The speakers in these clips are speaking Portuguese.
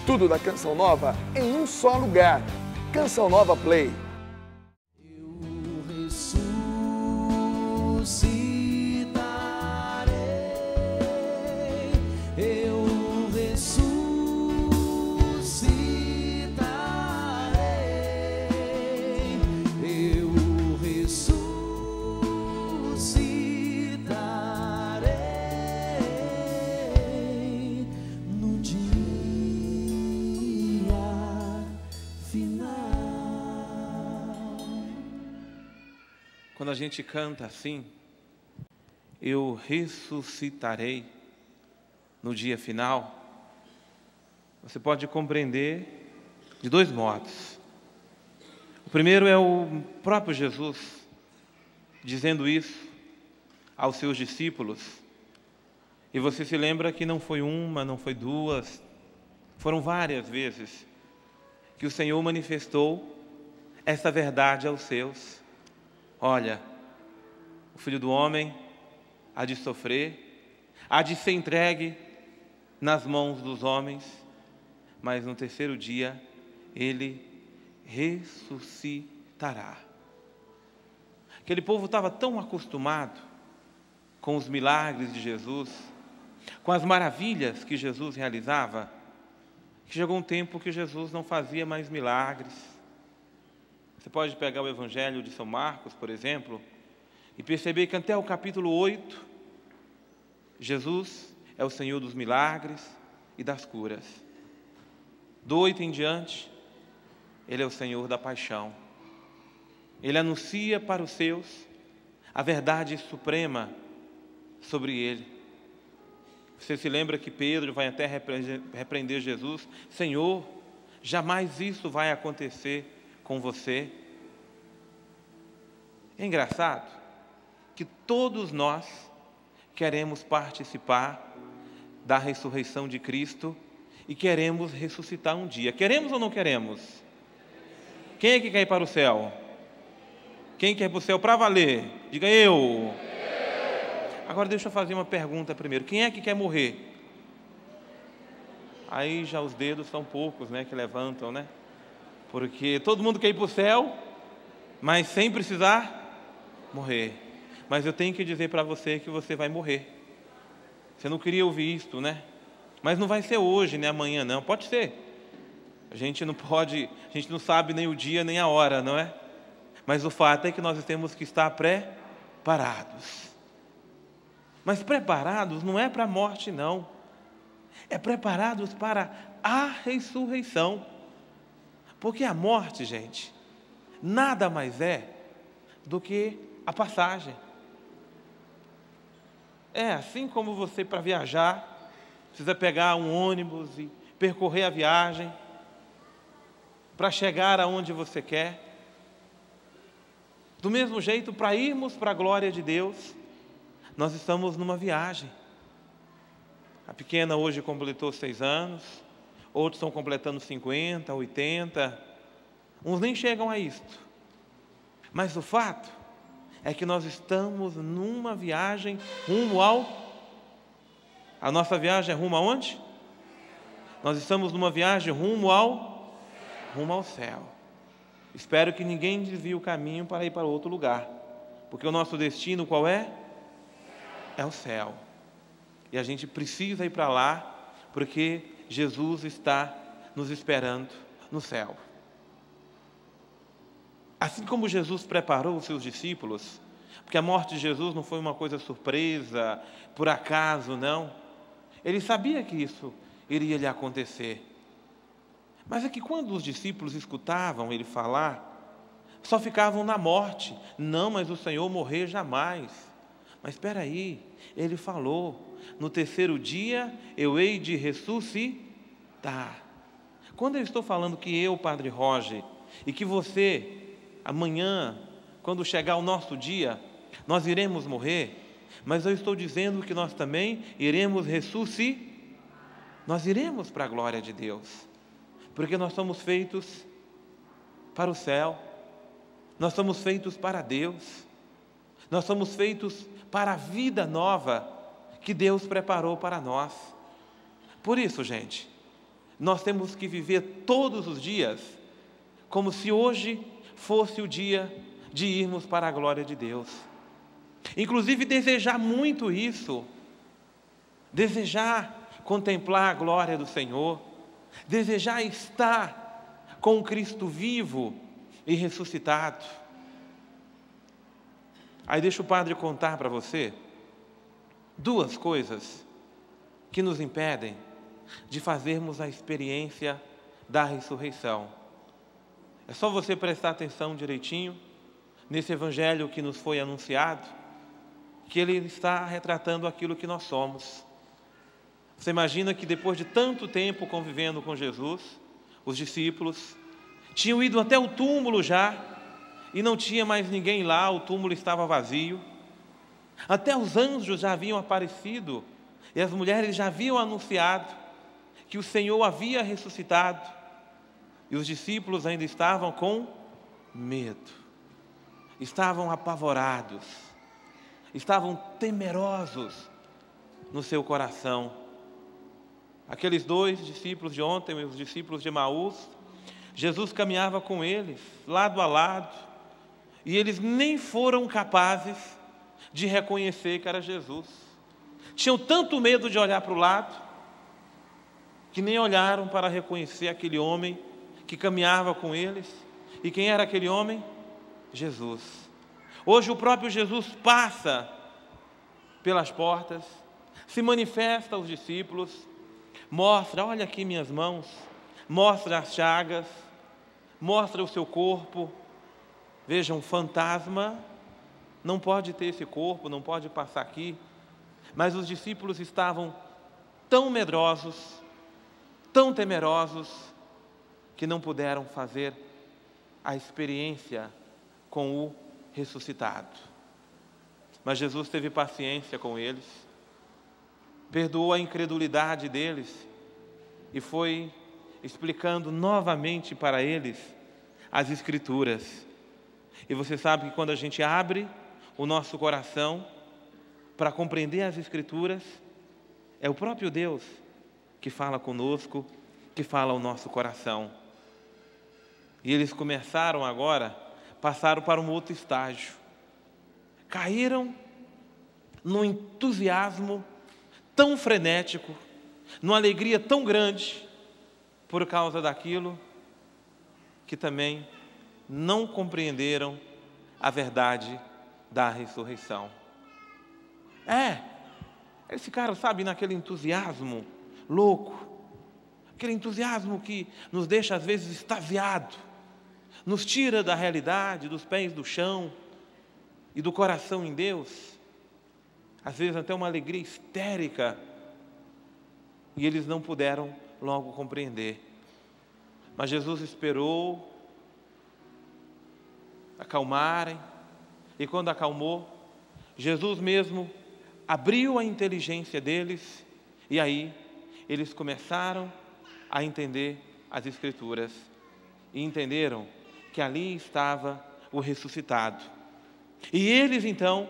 Tudo da Canção Nova em um só lugar. Canção Nova Play. Quando a gente canta assim, eu ressuscitarei no dia final, você pode compreender de dois modos. O primeiro é o próprio Jesus dizendo isso aos seus discípulos. E você se lembra que não foi uma, não foi duas, foram várias vezes que o Senhor manifestou essa verdade aos seus. Olha, o Filho do Homem há de sofrer, há de ser entregue nas mãos dos homens, mas no terceiro dia Ele ressuscitará. Aquele povo estava tão acostumado com os milagres de Jesus, com as maravilhas que Jesus realizava, que chegou um tempo que Jesus não fazia mais milagres. Você pode pegar o Evangelho de São Marcos, por exemplo, e perceber que até o capítulo 8, Jesus é o Senhor dos milagres e das curas. Do 8 em diante, Ele é o Senhor da paixão. Ele anuncia para os seus a verdade suprema sobre Ele. Você se lembra que Pedro vai até repreender Jesus? Senhor, jamais isso vai acontecer com você. É engraçado que todos nós queremos participar da ressurreição de Cristo e queremos ressuscitar um dia. Queremos ou não queremos? Quem é que quer ir para o céu? Quem quer ir para o céu para valer? Diga eu. Agora deixa eu fazer uma pergunta primeiro. Quem é que quer morrer? Aí já os dedos são poucos, né, que levantam, né? Porque todo mundo quer ir para o céu, mas sem precisar morrer. Mas eu tenho que dizer para você que você vai morrer. Você não queria ouvir isto, né? Mas não vai ser hoje, nem amanhã, não. Pode ser. A gente não sabe nem o dia, nem a hora, não é? Mas o fato é que nós temos que estar preparados. Mas preparados não é para a morte, não. É preparados para a ressurreição. Porque a morte, gente, nada mais é do que a passagem. É assim como você, para viajar, precisa pegar um ônibus e percorrer a viagem para chegar aonde você quer. Do mesmo jeito, para irmos para a glória de Deus, nós estamos numa viagem. A pequena hoje completou 6 anos, outros estão completando 50, 80, uns nem chegam a isto. Mas o fato é que nós estamos numa viagem rumo ao... A nossa viagem é rumo aonde? Nós estamos numa viagem rumo ao céu. Espero que ninguém desvie o caminho para ir para outro lugar, porque o nosso destino qual é? É o céu. E a gente precisa ir para lá, porque Jesus está nos esperando no céu. Assim como Jesus preparou os seus discípulos, porque a morte de Jesus não foi uma coisa surpresa, por acaso, não. Ele sabia que isso iria lhe acontecer. Mas é que quando os discípulos escutavam ele falar, só ficavam na morte. Não, mas o Senhor morrer jamais. Mas espera aí, ele falou, no terceiro dia eu hei de ressuscitar. Quando eu estou falando que eu, Padre Roger, e que você, amanhã, quando chegar o nosso dia, nós iremos morrer, mas eu estou dizendo que nós também iremos ressuscitar. Nós iremos para a glória de Deus, porque nós somos feitos para o céu, nós somos feitos para Deus, nós somos feitos para a vida nova que Deus preparou para nós. Por isso, gente, nós temos que viver todos os dias como se hoje fosse o dia de irmos para a glória de Deus. Inclusive desejar muito isso, desejar contemplar a glória do Senhor, desejar estar com o Cristo vivo e ressuscitado. Aí deixa o padre contar para você duas coisas que nos impedem de fazermos a experiência da ressurreição. É só você prestar atenção direitinho nesse evangelho que nos foi anunciado, que ele está retratando aquilo que nós somos. Você imagina que depois de tanto tempo convivendo com Jesus, os discípulos tinham ido até o túmulo já, e não tinha mais ninguém lá, o túmulo estava vazio. Até os anjos já haviam aparecido, e as mulheres já haviam anunciado que o Senhor havia ressuscitado, e os discípulos ainda estavam com medo, estavam apavorados, estavam temerosos no seu coração. Aqueles dois discípulos de ontem, os discípulos de Emaús, Jesus caminhava com eles, lado a lado, e eles nem foram capazes de reconhecer que era Jesus. Tinham tanto medo de olhar para o lado, que nem olharam para reconhecer aquele homem que caminhava com eles. E quem era aquele homem? Jesus. Hoje o próprio Jesus passa pelas portas, se manifesta aos discípulos, mostra, olha aqui minhas mãos, mostra as chagas, mostra o seu corpo. Veja, um fantasma não pode ter esse corpo, não pode passar aqui. Mas os discípulos estavam tão medrosos, tão temerosos, que não puderam fazer a experiência com o ressuscitado. Mas Jesus teve paciência com eles, perdoou a incredulidade deles e foi explicando novamente para eles as Escrituras. E você sabe que quando a gente abre o nosso coração para compreender as Escrituras, é o próprio Deus que fala conosco, que fala ao nosso coração. E eles começaram agora, passaram para um outro estágio. Caíram num entusiasmo tão frenético, numa alegria tão grande, por causa daquilo que também não compreenderam a verdade da ressurreição. Eles ficaram, sabe, naquele entusiasmo louco, aquele entusiasmo que nos deixa às vezes extasiado, nos tira da realidade, dos pés do chão e do coração em Deus, às vezes até uma alegria histérica, e eles não puderam logo compreender. Mas Jesus esperou acalmarem, e quando acalmou, Jesus mesmo abriu a inteligência deles, e aí eles começaram a entender as Escrituras, e entenderam que ali estava o ressuscitado. E eles então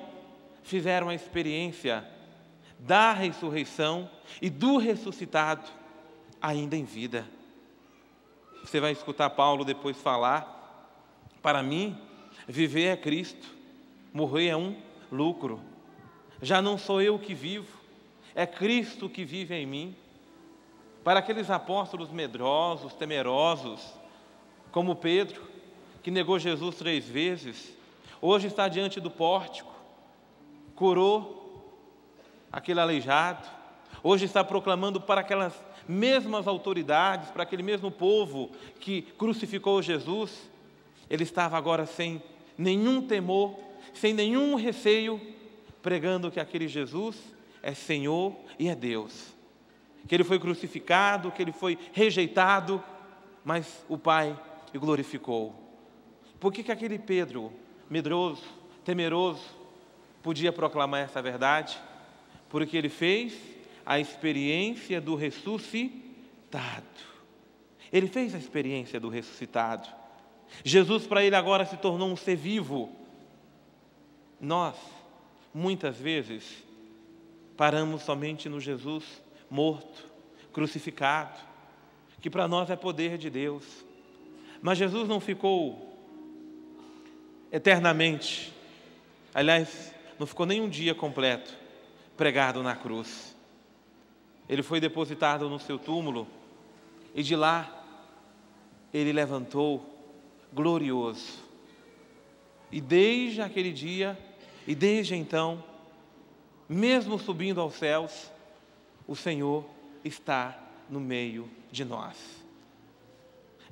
fizeram a experiência da ressurreição e do ressuscitado ainda em vida. Você vai escutar Paulo depois falar: para mim, viver é Cristo, morrer é um lucro. Já não sou eu que vivo, é Cristo que vive em mim. Para aqueles apóstolos medrosos, temerosos, como Pedro, que negou Jesus 3 vezes, hoje está diante do pórtico, curou aquele aleijado, hoje está proclamando para aquelas mesmas autoridades, para aquele mesmo povo que crucificou Jesus. Ele estava agora sem nenhum temor, sem nenhum receio, pregando que aquele Jesus é Senhor e é Deus, que Ele foi crucificado, que Ele foi rejeitado, mas o Pai o glorificou. Por que aquele Pedro, medroso, temeroso, podia proclamar essa verdade? Porque ele fez a experiência do ressuscitado. Ele fez a experiência do ressuscitado. Jesus para ele agora se tornou um ser vivo. Nós, muitas vezes, paramos somente no Jesus morto, crucificado, que para nós é poder de Deus. Mas Jesus não ficou eternamente, aliás, não ficou nem um dia completo pregado na cruz. Ele foi depositado no seu túmulo e de lá ele levantou glorioso. E desde aquele dia e desde então, mesmo subindo aos céus, o Senhor está no meio de nós.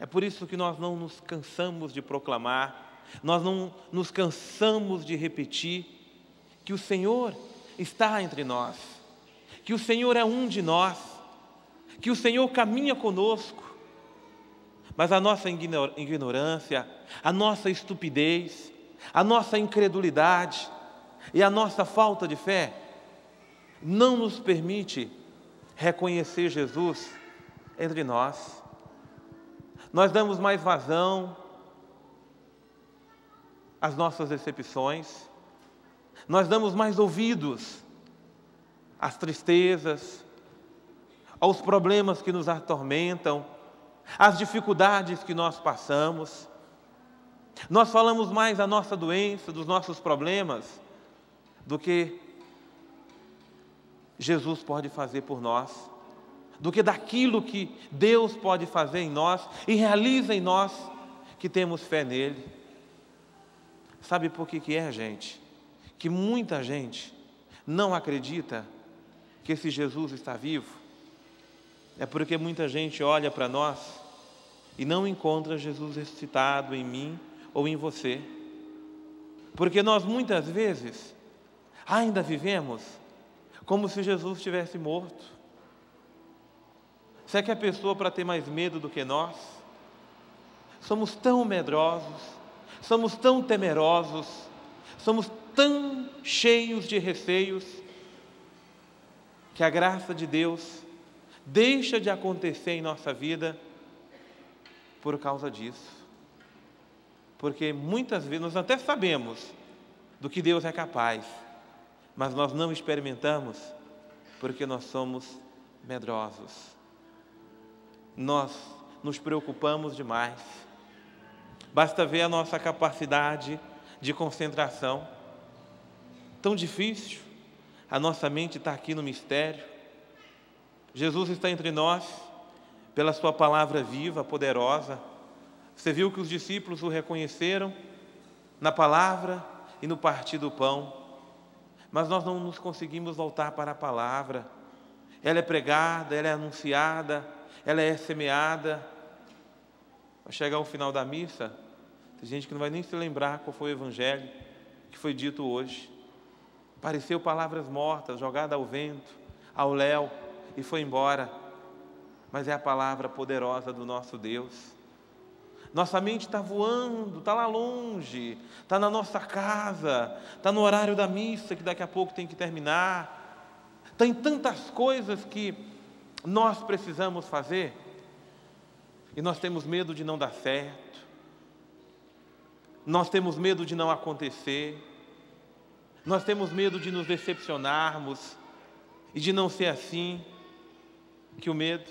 É por isso que nós não nos cansamos de proclamar, nós não nos cansamos de repetir que o Senhor está entre nós, que o Senhor é um de nós, que o Senhor caminha conosco. Mas a nossa ignorância, a nossa estupidez, a nossa incredulidade e a nossa falta de fé não nos permite reconhecer Jesus entre nós. Nós damos mais vazão às nossas decepções, nós damos mais ouvidos às tristezas, aos problemas que nos atormentam, às dificuldades que nós passamos. Nós falamos mais da nossa doença, dos nossos problemas, do que Jesus pode fazer por nós, do que daquilo que Deus pode fazer em nós e realiza em nós que temos fé nele. Sabe por que é, gente? Que muita gente não acredita que esse Jesus está vivo. É porque muita gente olha para nós e não encontra Jesus ressuscitado em mim ou em você. Porque nós muitas vezes ainda vivemos como se Jesus estivesse morto. Será que a pessoa para ter mais medo do que nós? Somos tão medrosos, somos tão temerosos, somos tão cheios de receios, que a graça de Deus deixa de acontecer em nossa vida por causa disso. Porque muitas vezes nós até sabemos do que Deus é capaz, mas nós não experimentamos porque nós somos medrosos. Nós nos preocupamos demais. Basta ver a nossa capacidade de concentração. Tão difícil, a nossa mente está aqui no mistério. Jesus está entre nós pela sua palavra viva, poderosa. Você viu que os discípulos o reconheceram na palavra e no partir do pão. Mas nós não nos conseguimos voltar para a palavra. Ela é pregada, ela é anunciada, ela é semeada. Vai chegar o final da missa, tem gente que não vai nem se lembrar qual foi o evangelho que foi dito hoje. Pareceu palavras mortas, jogadas ao vento, ao léu, e foi embora. Mas é a palavra poderosa do nosso Deus. Nossa mente está voando, está lá longe, está na nossa casa, está no horário da missa que daqui a pouco tem que terminar. Tem tantas coisas que nós precisamos fazer e nós temos medo de não dar certo, nós temos medo de não acontecer, nós temos medo de nos decepcionarmos e de não ser assim, que o medo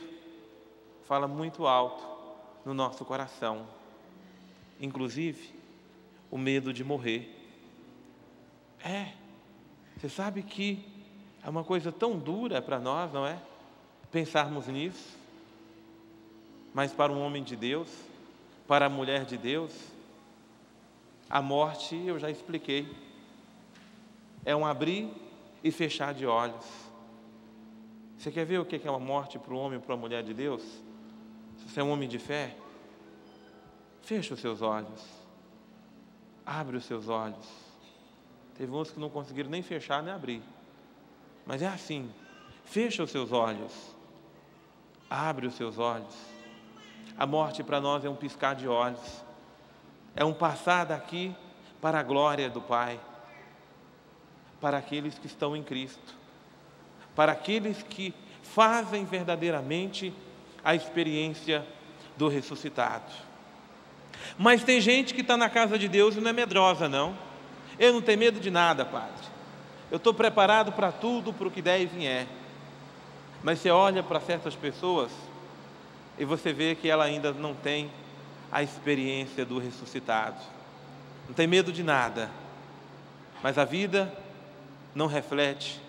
fala muito alto no nosso coração, inclusive o medo de morrer. Você sabe que é uma coisa tão dura para nós, não é? Pensarmos nisso. Mas para um homem de Deus, para a mulher de Deus, a morte, eu já expliquei, é um abrir e fechar de olhos. Você quer ver o que é uma morte para o homem e para a mulher de Deus? Se você é um homem de fé, fecha os seus olhos, abre os seus olhos. Teve uns que não conseguiram nem fechar nem abrir, mas é assim, fecha os seus olhos, abre os seus olhos. A morte para nós é um piscar de olhos, é um passar daqui para a glória do Pai, para aqueles que estão em Cristo, para aqueles que fazem verdadeiramente a experiência do ressuscitado. Mas tem gente que está na casa de Deus e não é medrosa, não. Eu não tenho medo de nada, Padre. Eu estou preparado para tudo, para o que der e vier. Mas você olha para certas pessoas, e você vê que ela ainda não tem a experiência do ressuscitado. Não tem medo de nada, mas a vida não reflete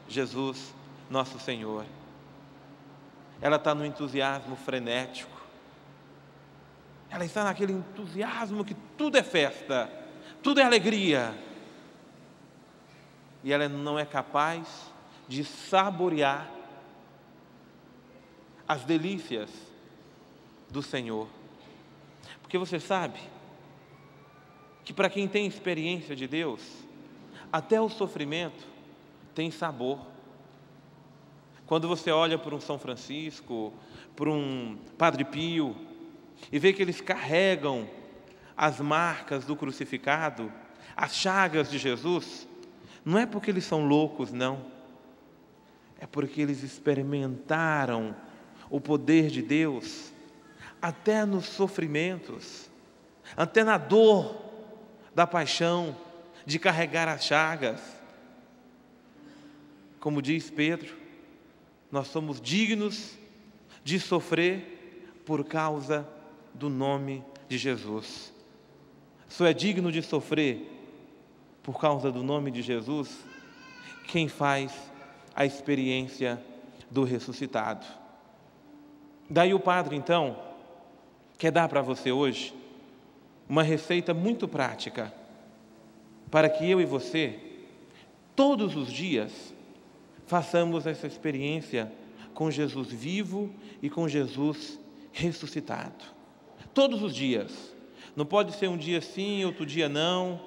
Jesus, nosso Senhor. Ela está no entusiasmo frenético. Ela está naquele entusiasmo que tudo é festa, tudo é alegria. E ela não é capaz de saborear as delícias do Senhor. Porque você sabe que para quem tem experiência de Deus, até o sofrimento tem sabor. Quando você olha por um São Francisco, por um Padre Pio, e vê que eles carregam as marcas do crucificado, as chagas de Jesus, não é porque eles são loucos, não. É porque eles experimentaram o poder de Deus até nos sofrimentos, até na dor da paixão, de carregar as chagas. Como diz Pedro, nós somos dignos de sofrer por causa do nome de Jesus. Só é digno de sofrer por causa do nome de Jesus quem faz a experiência do ressuscitado. Daí o padre, então, quer dar para você hoje uma receita muito prática para que eu e você, todos os dias, façamos essa experiência com Jesus vivo e com Jesus ressuscitado. Todos os dias. Não pode ser um dia sim, outro dia não,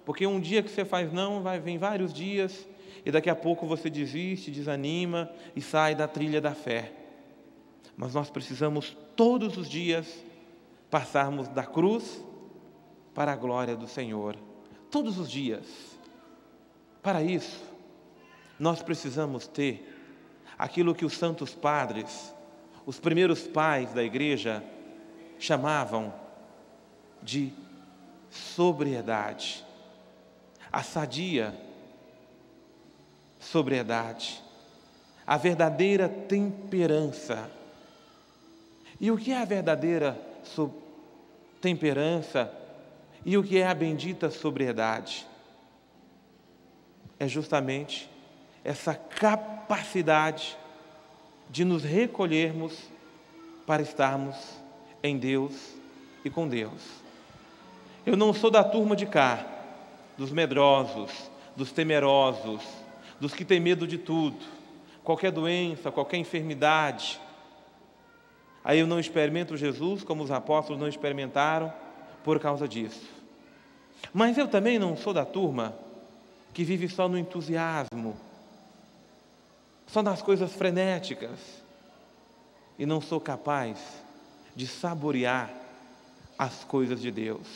porque um dia que você faz não, vem vários dias e daqui a pouco você desiste, desanima e sai da trilha da fé. Mas nós precisamos todos os dias passarmos da cruz para a glória do Senhor. Todos os dias. Para isso, nós precisamos ter aquilo que os santos padres, os primeiros pais da igreja, chamavam de sobriedade. A sadia sobriedade, a verdadeira temperança. E o que é a verdadeira temperança? E o que é a bendita sobriedade? É justamente essa capacidade de nos recolhermos para estarmos em Deus e com Deus. Eu não sou da turma de cá, dos medrosos, dos temerosos, dos que têm medo de tudo, qualquer doença, qualquer enfermidade. Aí eu não experimento Jesus como os apóstolos não experimentaram por causa disso. Mas eu também não sou da turma que vive só no entusiasmo, só nas coisas frenéticas, e não sou capaz de saborear as coisas de Deus.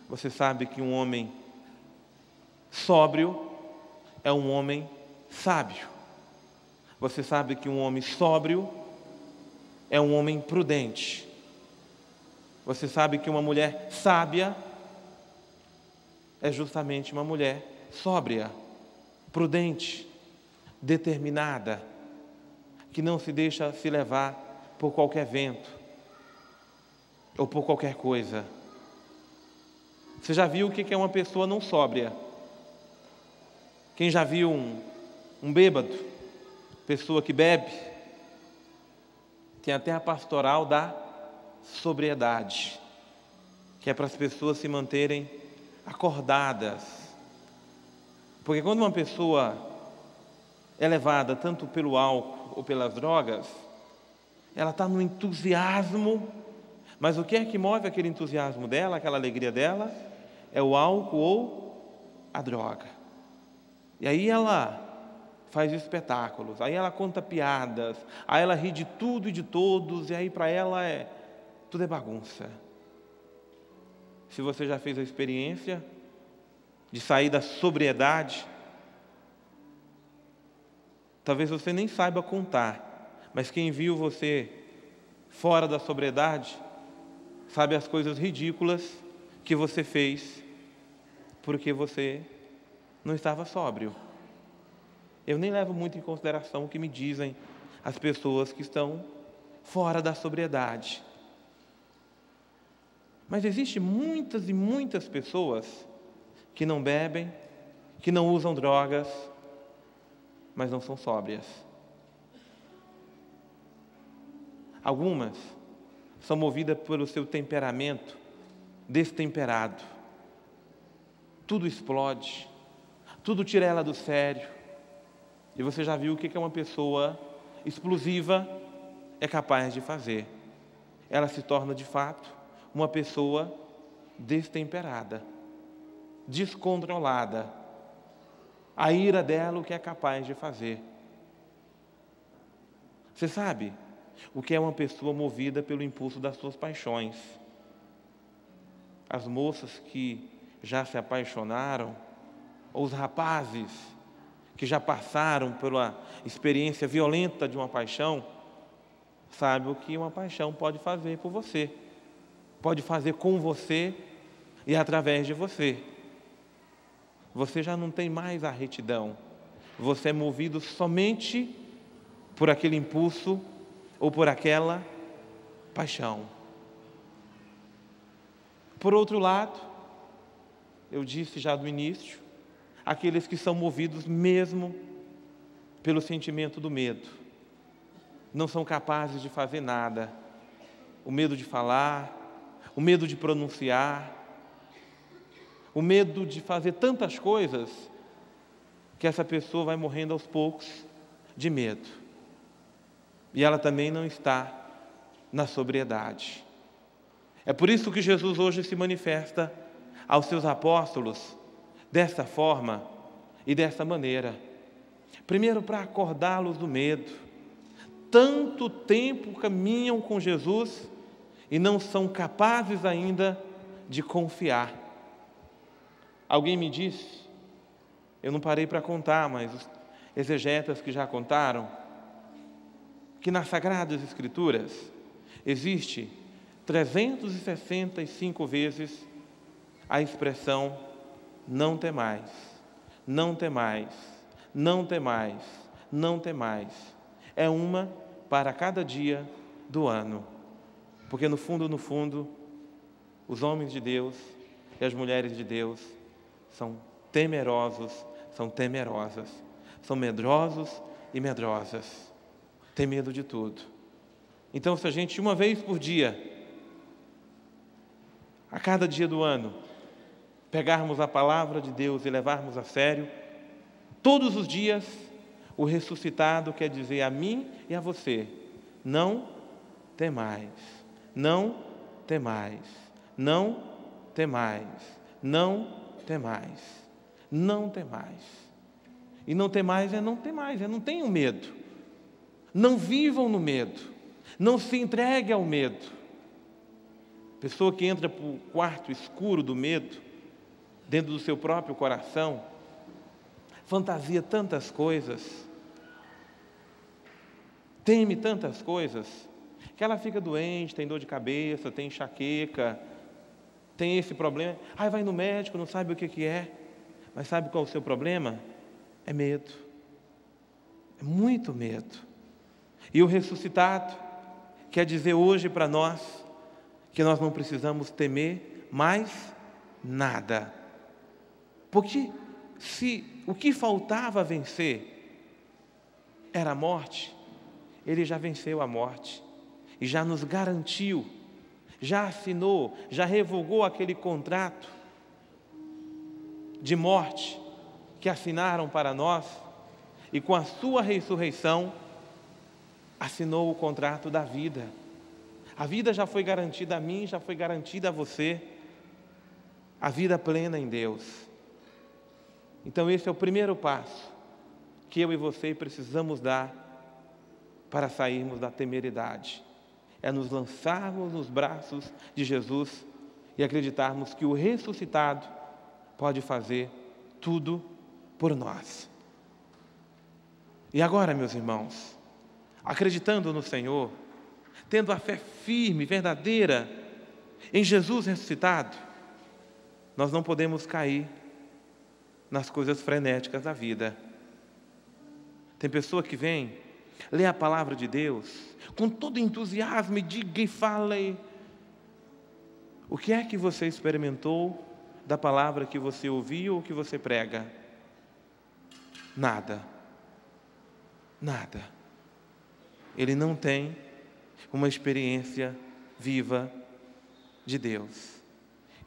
Você sabe que um homem sóbrio é um homem sábio. Você sabe que um homem sóbrio é um homem prudente. Você sabe que uma mulher sábia é justamente uma mulher sóbria, prudente, determinada, que não se deixa se levar por qualquer vento ou por qualquer coisa. Você já viu o que é uma pessoa não sóbria? Quem já viu um bêbado, pessoa que bebe? Tem até a pastoral da sobriedade, que é para as pessoas se manterem acordadas. Porque quando uma pessoa é levada tanto pelo álcool ou pelas drogas, ela está no entusiasmo, mas o que é que move aquele entusiasmo dela, aquela alegria dela? É o álcool ou a droga. E aí ela faz espetáculos, aí ela conta piadas, aí ela ri de tudo e de todos, e aí para ela tudo é bagunça. Se você já fez a experiência de sair da sobriedade, talvez você nem saiba contar, mas quem viu você fora da sobriedade sabe as coisas ridículas que você fez porque você não estava sóbrio. Eu nem levo muito em consideração o que me dizem as pessoas que estão fora da sobriedade. Mas existem muitas e muitas pessoas que não bebem, que não usam drogas, mas não são sóbrias. Algumas são movidas pelo seu temperamento destemperado. Tudo explode, tudo tira ela do sério. E você já viu o que uma pessoa explosiva é capaz de fazer. Ela se torna, de fato, uma pessoa destemperada, descontrolada. A ira dela, o que é capaz de fazer. Você sabe o que é uma pessoa movida pelo impulso das suas paixões? As moças que já se apaixonaram, ou os rapazes que já passaram pela experiência violenta de uma paixão, sabe o que uma paixão pode fazer por você, pode fazer com você e através de você. Você já não tem mais a retidão, você é movido somente por aquele impulso ou por aquela paixão. Por outro lado, eu disse já no início, aqueles que são movidos mesmo pelo sentimento do medo, não são capazes de fazer nada. O medo de falar, o medo de pronunciar, o medo de fazer tantas coisas que essa pessoa vai morrendo aos poucos de medo. E ela também não está na sobriedade. É por isso que Jesus hoje se manifesta aos seus apóstolos dessa forma e dessa maneira. Primeiro, para acordá-los do medo. Tanto tempo caminham com Jesus e não são capazes ainda de confiar. Alguém me disse, eu não parei para contar, mas os exegetas que já contaram, que nas Sagradas Escrituras existe 365 vezes a expressão não temais, não temais, não temais, não temais. É uma para cada dia do ano. Porque no fundo, os homens de Deus e as mulheres de Deus são temerosos, são temerosas, são medrosos e medrosas. Tem medo de tudo. Então, se a gente uma vez por dia, a cada dia do ano, pegarmos a palavra de Deus e levarmos a sério, todos os dias, o ressuscitado quer dizer a mim e a você: não temais, não temais, não temais, não temais, não temais. E não temais é não temais, é não tenham medo. Não vivam no medo, não se entregue ao medo. Pessoa que entra para o quarto escuro do medo, dentro do seu próprio coração, fantasia tantas coisas, teme tantas coisas, que ela fica doente, tem dor de cabeça, tem enxaqueca, tem esse problema. Aí vai no médico, não sabe o que é, mas sabe qual é o seu problema? É medo, é muito medo. E o ressuscitado quer dizer hoje para nós que nós não precisamos temer mais nada. Porque se o que faltava vencer era a morte, Ele já venceu a morte e já nos garantiu, já assinou, já revogou aquele contrato de morte que assinaram para nós, e com a sua ressurreição assinou o contrato da vida. A vida já foi garantida a mim, já foi garantida a você, a vida plena em Deus. Então esse é o primeiro passo que eu e você precisamos dar para sairmos da temeridade. É nos lançarmos nos braços de Jesus e acreditarmos que o ressuscitado pode fazer tudo por nós. E agora, meus irmãos, acreditando no Senhor, tendo a fé firme, verdadeira, em Jesus ressuscitado, nós não podemos cair nas coisas frenéticas da vida. Tem pessoa que vem Lê a palavra de Deus com todo entusiasmo e diga e fale. O que é que você experimentou da palavra que você ouviu ou que você prega? Nada. Nada. Ele não tem uma experiência viva de Deus.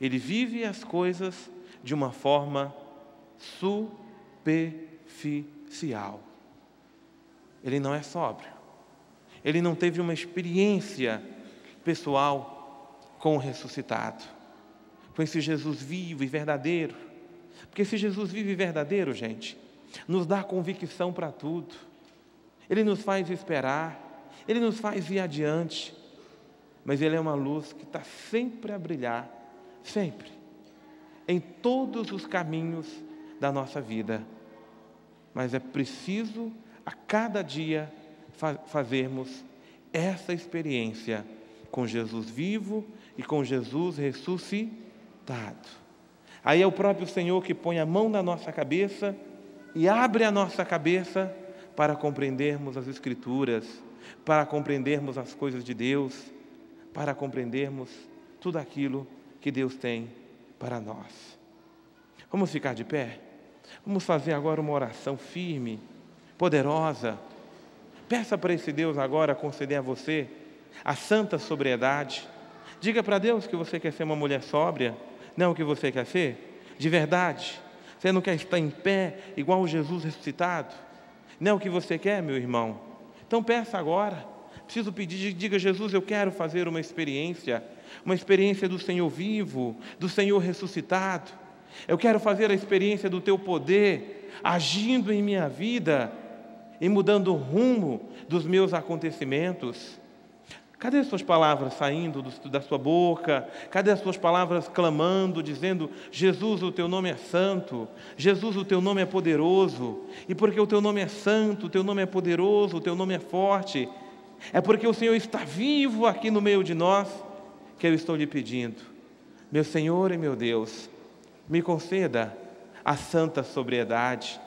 Ele vive as coisas de uma forma superficial. Ele não é sóbrio. Ele não teve uma experiência pessoal com o ressuscitado, com esse Jesus vivo e verdadeiro. Porque esse Jesus vivo e verdadeiro, gente, nos dá convicção para tudo. Ele nos faz esperar, Ele nos faz ir adiante, mas Ele é uma luz que está sempre a brilhar, sempre, em todos os caminhos da nossa vida. Mas é preciso a cada dia fazermos essa experiência com Jesus vivo e com Jesus ressuscitado. Aí é o próprio Senhor que põe a mão na nossa cabeça e abre a nossa cabeça para compreendermos as Escrituras, para compreendermos as coisas de Deus, para compreendermos tudo aquilo que Deus tem para nós. Vamos ficar de pé? Vamos fazer agora uma oração firme, poderosa. Peça para esse Deus agora conceder a você a santa sobriedade. Diga para Deus que você quer ser uma mulher sóbria, não o que você quer ser, de verdade. Você não quer estar em pé igual o Jesus ressuscitado? Não é o que você quer, meu irmão? Então peça agora. Preciso pedir, diga: Jesus, eu quero fazer uma experiência do Senhor vivo, do Senhor ressuscitado. Eu quero fazer a experiência do Teu poder agindo em minha vida e mudando o rumo dos meus acontecimentos. Cadê as suas palavras saindo da sua boca? Cadê as suas palavras clamando, dizendo: Jesus, o Teu nome é santo, Jesus, o Teu nome é poderoso, e porque o Teu nome é santo, o Teu nome é poderoso, o Teu nome é forte, é porque o Senhor está vivo aqui no meio de nós, que eu estou lhe pedindo. Meu Senhor e meu Deus, me conceda a santa sobriedade.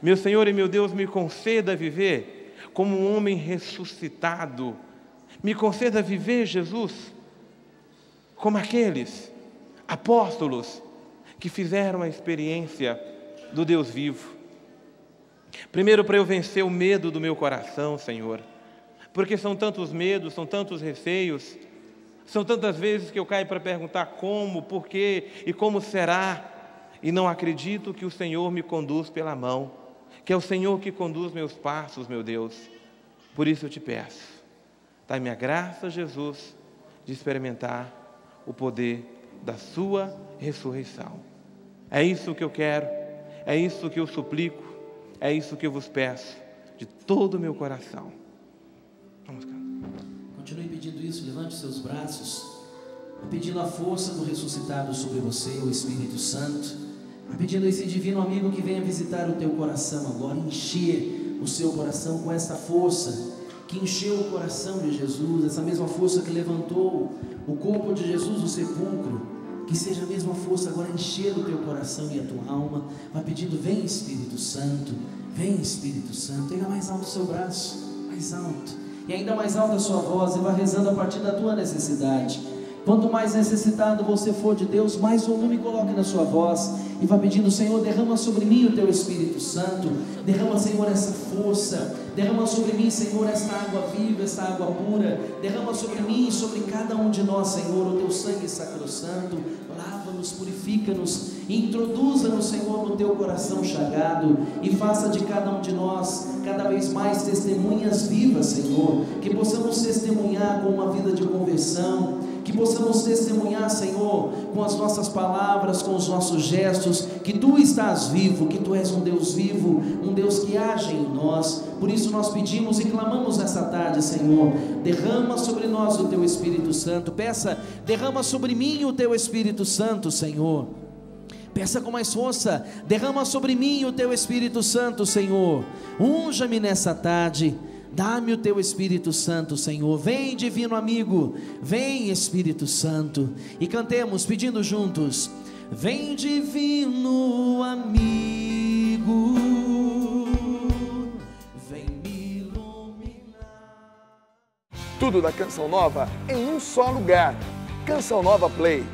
Meu Senhor e meu Deus, me conceda viver como um homem ressuscitado. Me conceda viver, Jesus, como aqueles apóstolos que fizeram a experiência do Deus vivo. Primeiro, para eu vencer o medo do meu coração, Senhor, porque são tantos medos, são tantos receios, são tantas vezes que eu caio para perguntar como, por quê e como será, e não acredito que o Senhor me conduz pela mão, que é o Senhor que conduz meus passos, meu Deus. Por isso eu te peço, dai-me a graça, Jesus, de experimentar o poder da sua ressurreição. É isso que eu quero, é isso que eu suplico, é isso que eu vos peço de todo o meu coração. Vamos cantar. Continue pedindo isso, levante seus braços, pedindo a força do ressuscitado sobre você, o Espírito Santo, pedindo a esse divino amigo que venha visitar o teu coração agora, encher o seu coração com essa força que encheu o coração de Jesus, essa mesma força que levantou o corpo de Jesus do sepulcro, que seja a mesma força agora encher o teu coração e a tua alma. Vai pedindo: vem Espírito Santo, vem Espírito Santo. Pega mais alto o seu braço, mais alto, e ainda mais alta a sua voz, e vai rezando a partir da tua necessidade. Quanto mais necessitado você for de Deus, mais volume coloque na sua voz, e vai pedindo: Senhor, derrama sobre mim o teu Espírito Santo, derrama, Senhor, essa força, derrama sobre mim, Senhor, esta água viva, esta água pura, derrama sobre mim e sobre cada um de nós, Senhor, o teu sangue sacrossanto. Lava-nos, purifica-nos, introduza-nos, Senhor, no teu coração chagado, e faça de cada um de nós cada vez mais testemunhas vivas, Senhor, que possamos testemunhar com uma vida de conversão, que possamos testemunhar, Senhor, com as nossas palavras, com os nossos gestos, que Tu estás vivo, que Tu és um Deus vivo, um Deus que age em nós. Por isso nós pedimos e clamamos nessa tarde, Senhor, derrama sobre nós o Teu Espírito Santo. Peça: derrama sobre mim o Teu Espírito Santo, Senhor. Peça com mais força: derrama sobre mim o Teu Espírito Santo, Senhor. Unja-me nessa tarde. Dá-me o Teu Espírito Santo, Senhor. Vem, divino amigo, vem, Espírito Santo. E cantemos pedindo juntos: vem, divino amigo, vem me iluminar. Tudo da Canção Nova em um só lugar. Canção Nova Play.